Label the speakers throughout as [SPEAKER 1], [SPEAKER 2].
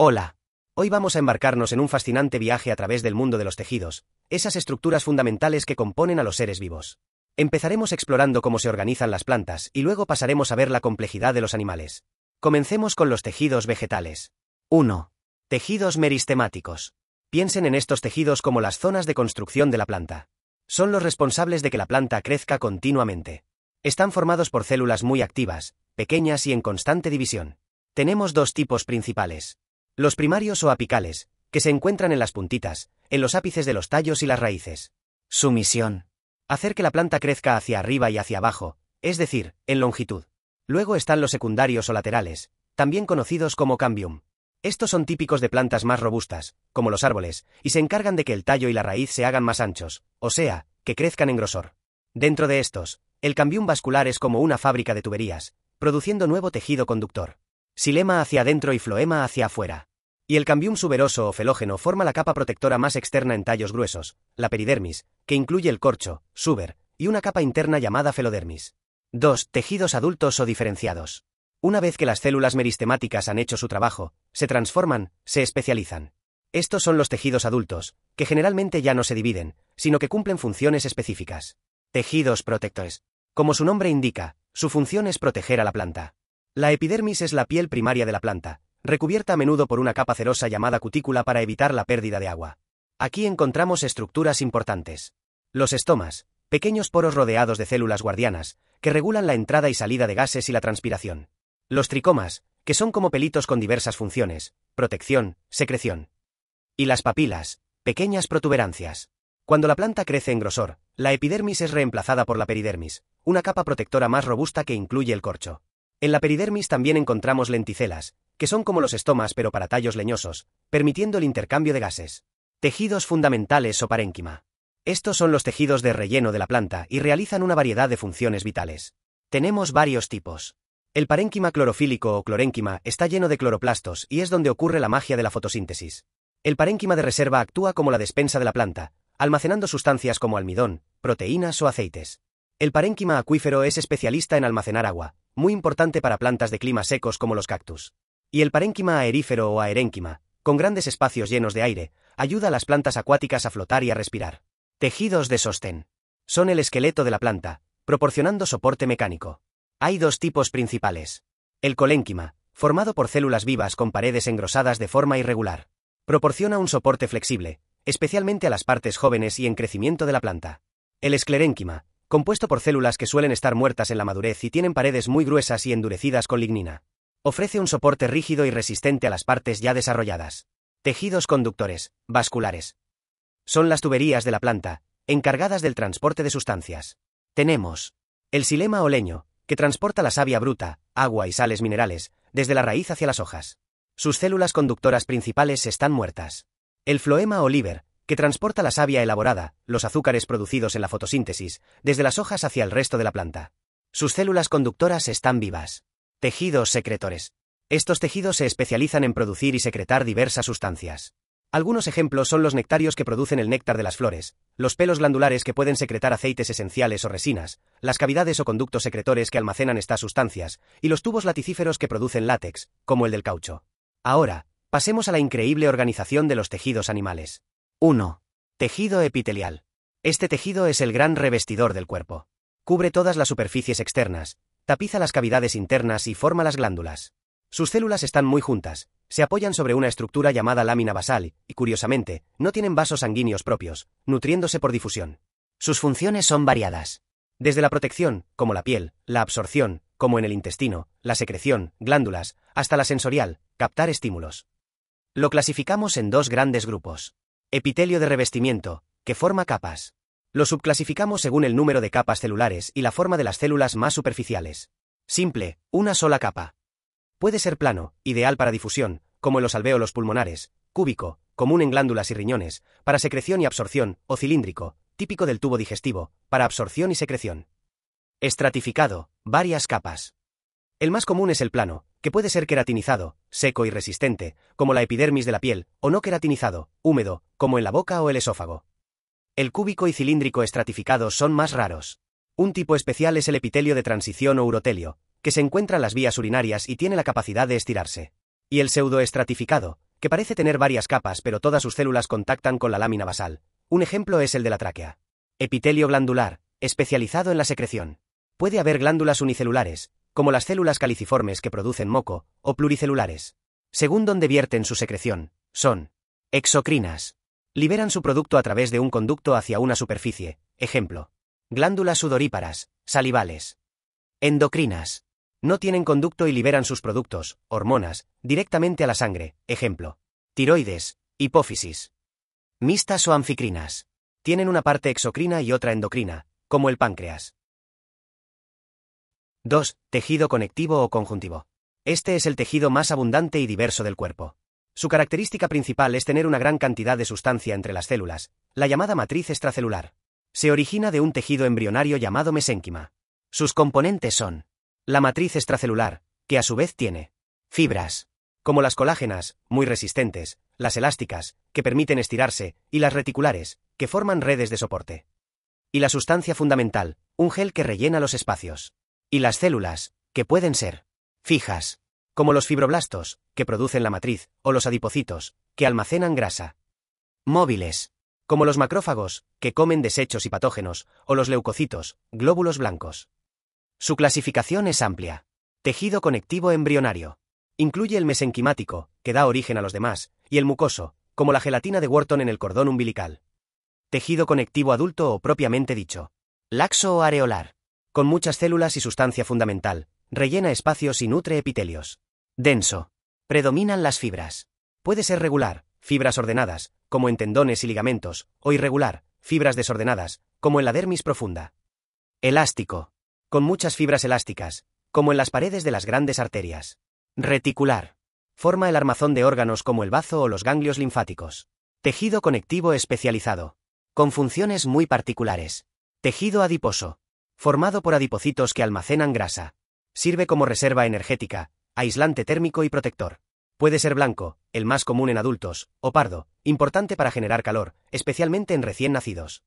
[SPEAKER 1] Hola. Hoy vamos a embarcarnos en un fascinante viaje a través del mundo de los tejidos, esas estructuras fundamentales que componen a los seres vivos. Empezaremos explorando cómo se organizan las plantas y luego pasaremos a ver la complejidad de los animales. Comencemos con los tejidos vegetales. 1. Tejidos meristemáticos. Piensen en estos tejidos como las zonas de construcción de la planta. Son los responsables de que la planta crezca continuamente. Están formados por células muy activas, pequeñas y en constante división. Tenemos dos tipos principales. Los primarios o apicales, que se encuentran en las puntitas, en los ápices de los tallos y las raíces. Su misión: hacer que la planta crezca hacia arriba y hacia abajo, es decir, en longitud. Luego están los secundarios o laterales, también conocidos como cambium. Estos son típicos de plantas más robustas, como los árboles, y se encargan de que el tallo y la raíz se hagan más anchos, o sea, que crezcan en grosor. Dentro de estos, el cambium vascular es como una fábrica de tuberías, produciendo nuevo tejido conductor. Xilema hacia adentro y floema hacia afuera. Y el cambium suberoso o felógeno forma la capa protectora más externa en tallos gruesos, la peridermis, que incluye el corcho, suber, y una capa interna llamada felodermis. 2. Tejidos adultos o diferenciados. Una vez que las células meristemáticas han hecho su trabajo, se transforman, se especializan. Estos son los tejidos adultos, que generalmente ya no se dividen, sino que cumplen funciones específicas. Tejidos protectores. Como su nombre indica, su función es proteger a la planta. La epidermis es la piel primaria de la planta, recubierta a menudo por una capa cerosa llamada cutícula para evitar la pérdida de agua. Aquí encontramos estructuras importantes. Los estomas, pequeños poros rodeados de células guardianas, que regulan la entrada y salida de gases y la transpiración. Los tricomas, que son como pelitos con diversas funciones: protección, secreción. Y las papilas, pequeñas protuberancias. Cuando la planta crece en grosor, la epidermis es reemplazada por la peridermis, una capa protectora más robusta que incluye el corcho. En la peridermis también encontramos lenticelas, que son como los estomas pero para tallos leñosos, permitiendo el intercambio de gases. Tejidos fundamentales o parénquima. Estos son los tejidos de relleno de la planta y realizan una variedad de funciones vitales. Tenemos varios tipos. El parénquima clorofílico o clorénquima está lleno de cloroplastos y es donde ocurre la magia de la fotosíntesis. El parénquima de reserva actúa como la despensa de la planta, almacenando sustancias como almidón, proteínas o aceites. El parénquima acuífero es especialista en almacenar agua, muy importante para plantas de climas secos como los cactus. Y el parénquima aerífero o aerénquima, con grandes espacios llenos de aire, ayuda a las plantas acuáticas a flotar y a respirar. Tejidos de sostén. Son el esqueleto de la planta, proporcionando soporte mecánico. Hay dos tipos principales. El colénquima, formado por células vivas con paredes engrosadas de forma irregular. Proporciona un soporte flexible, especialmente a las partes jóvenes y en crecimiento de la planta. El esclerénquima, compuesto por células que suelen estar muertas en la madurez y tienen paredes muy gruesas y endurecidas con lignina. Ofrece un soporte rígido y resistente a las partes ya desarrolladas. Tejidos conductores, vasculares. Son las tuberías de la planta, encargadas del transporte de sustancias. Tenemos el xilema o leño, que transporta la savia bruta, agua y sales minerales, desde la raíz hacia las hojas. Sus células conductoras principales están muertas. El floema o líber, que transporta la savia elaborada, los azúcares producidos en la fotosíntesis, desde las hojas hacia el resto de la planta. Sus células conductoras están vivas. Tejidos secretores. Estos tejidos se especializan en producir y secretar diversas sustancias. Algunos ejemplos son los nectarios que producen el néctar de las flores, los pelos glandulares que pueden secretar aceites esenciales o resinas, las cavidades o conductos secretores que almacenan estas sustancias, y los tubos laticíferos que producen látex, como el del caucho. Ahora, pasemos a la increíble organización de los tejidos animales. 1. Tejido epitelial. Este tejido es el gran revestidor del cuerpo. Cubre todas las superficies externas, tapiza las cavidades internas y forma las glándulas. Sus células están muy juntas, se apoyan sobre una estructura llamada lámina basal y, curiosamente, no tienen vasos sanguíneos propios, nutriéndose por difusión. Sus funciones son variadas. Desde la protección, como la piel, la absorción, como en el intestino, la secreción, glándulas, hasta la sensorial, captar estímulos. Lo clasificamos en dos grandes grupos. Epitelio de revestimiento, que forma capas. Lo subclasificamos según el número de capas celulares y la forma de las células más superficiales. Simple, una sola capa. Puede ser plano, ideal para difusión, como en los alvéolos pulmonares; cúbico, común en glándulas y riñones, para secreción y absorción; o cilíndrico, típico del tubo digestivo, para absorción y secreción. Estratificado, varias capas. El más común es el plano, que puede ser queratinizado, seco y resistente, como la epidermis de la piel, o no queratinizado, húmedo, como en la boca o el esófago. El cúbico y cilíndrico estratificados son más raros. Un tipo especial es el epitelio de transición o urotelio, que se encuentra en las vías urinarias y tiene la capacidad de estirarse. Y el pseudoestratificado, que parece tener varias capas pero todas sus células contactan con la lámina basal. Un ejemplo es el de la tráquea. Epitelio glandular, especializado en la secreción. Puede haber glándulas unicelulares, como las células caliciformes que producen moco, o pluricelulares. Según donde vierten su secreción, son exocrinas. Liberan su producto a través de un conducto hacia una superficie, ejemplo. Glándulas sudoríparas, salivales. Endocrinas. No tienen conducto y liberan sus productos, hormonas, directamente a la sangre, ejemplo. Tiroides, hipófisis. Mixtas o anficrinas. Tienen una parte exocrina y otra endocrina, como el páncreas. 2. Tejido conectivo o conjuntivo. Este es el tejido más abundante y diverso del cuerpo. Su característica principal es tener una gran cantidad de sustancia entre las células, la llamada matriz extracelular. Se origina de un tejido embrionario llamado mesénquima. Sus componentes son la matriz extracelular, que a su vez tiene fibras, como las colágenas, muy resistentes, las elásticas, que permiten estirarse, y las reticulares, que forman redes de soporte. Y la sustancia fundamental, un gel que rellena los espacios. Y las células, que pueden ser fijas, como los fibroblastos, que producen la matriz, o los adipocitos, que almacenan grasa. Móviles, como los macrófagos, que comen desechos y patógenos, o los leucocitos, glóbulos blancos. Su clasificación es amplia. Tejido conectivo embrionario. Incluye el mesenquimático, que da origen a los demás, y el mucoso, como la gelatina de Wharton en el cordón umbilical. Tejido conectivo adulto o propiamente dicho. Laxo o areolar. Con muchas células y sustancia fundamental, rellena espacios y nutre epitelios. Denso. Predominan las fibras. Puede ser regular, fibras ordenadas, como en tendones y ligamentos, o irregular, fibras desordenadas, como en la dermis profunda. Elástico. Con muchas fibras elásticas, como en las paredes de las grandes arterias. Reticular. Forma el armazón de órganos como el bazo o los ganglios linfáticos. Tejido conectivo especializado. Con funciones muy particulares. Tejido adiposo. Formado por adipocitos que almacenan grasa. Sirve como reserva energética, aislante térmico y protector. Puede ser blanco, el más común en adultos, o pardo, importante para generar calor, especialmente en recién nacidos.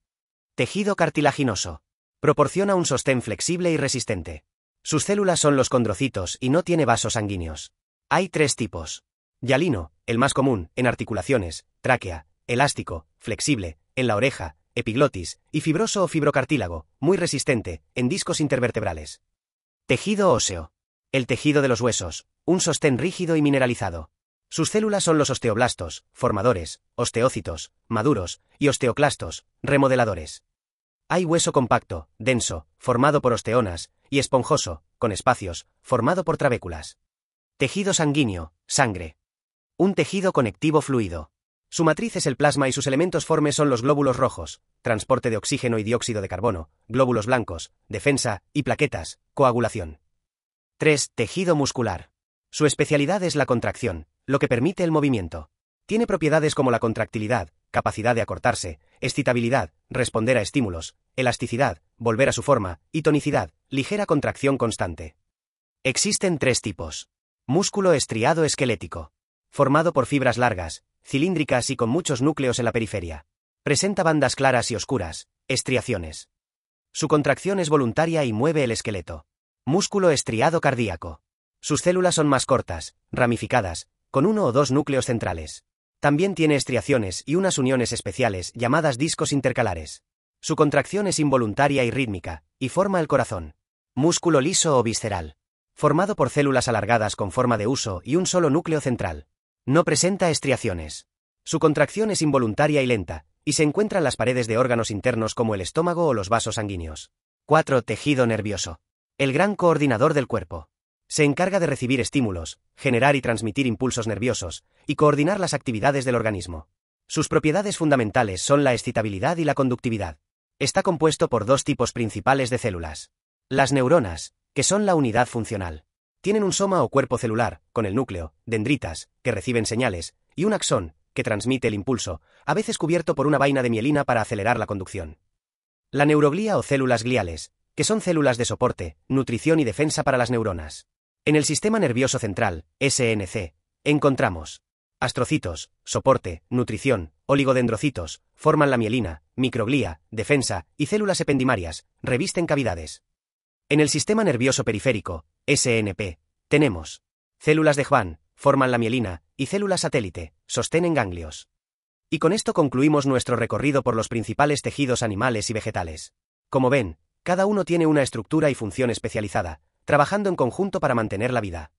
[SPEAKER 1] Tejido cartilaginoso. Proporciona un sostén flexible y resistente. Sus células son los condrocitos y no tiene vasos sanguíneos. Hay 3 tipos. Hialino, el más común, en articulaciones, tráquea, elástico, flexible, en la oreja, epiglotis, y fibroso o fibrocartílago, muy resistente, en discos intervertebrales. Tejido óseo. El tejido de los huesos, un sostén rígido y mineralizado. Sus células son los osteoblastos, formadores, osteócitos, maduros, y osteoclastos, remodeladores. Hay hueso compacto, denso, formado por osteonas, y esponjoso, con espacios, formado por trabéculas. Tejido sanguíneo, sangre. Un tejido conectivo fluido. Su matriz es el plasma y sus elementos formes son los glóbulos rojos, transporte de oxígeno y dióxido de carbono, glóbulos blancos, defensa, y plaquetas, coagulación. 3. Tejido muscular. Su especialidad es la contracción, lo que permite el movimiento. Tiene propiedades como la contractilidad, capacidad de acortarse, excitabilidad, responder a estímulos, elasticidad, volver a su forma, y tonicidad, ligera contracción constante. Existen 3 tipos. Músculo estriado esquelético. Formado por fibras largas, cilíndricas y con muchos núcleos en la periferia. Presenta bandas claras y oscuras, estriaciones. Su contracción es voluntaria y mueve el esqueleto. Músculo estriado cardíaco. Sus células son más cortas, ramificadas, con 1 o 2 núcleos centrales. También tiene estriaciones y unas uniones especiales llamadas discos intercalares. Su contracción es involuntaria y rítmica, y forma el corazón. Músculo liso o visceral. Formado por células alargadas con forma de huso y un solo núcleo central. No presenta estriaciones. Su contracción es involuntaria y lenta, y se encuentra en las paredes de órganos internos como el estómago o los vasos sanguíneos. 4. Tejido nervioso. El gran coordinador del cuerpo. Se encarga de recibir estímulos, generar y transmitir impulsos nerviosos, y coordinar las actividades del organismo. Sus propiedades fundamentales son la excitabilidad y la conductividad. Está compuesto por 2 tipos principales de células. Las neuronas, que son la unidad funcional. Tienen un soma o cuerpo celular, con el núcleo, dendritas, que reciben señales, y un axón, que transmite el impulso, a veces cubierto por una vaina de mielina para acelerar la conducción. La neuroglía o células gliales, que son células de soporte, nutrición y defensa para las neuronas. En el sistema nervioso central, SNC, encontramos astrocitos, soporte, nutrición, oligodendrocitos, forman la mielina, microglía, defensa, y células ependimarias, revisten cavidades. En el sistema nervioso periférico, SNP, tenemos células de Schwann, forman la mielina, y célula satélite, sostén en ganglios. Y con esto concluimos nuestro recorrido por los principales tejidos animales y vegetales. Como ven, cada uno tiene una estructura y función especializada, trabajando en conjunto para mantener la vida.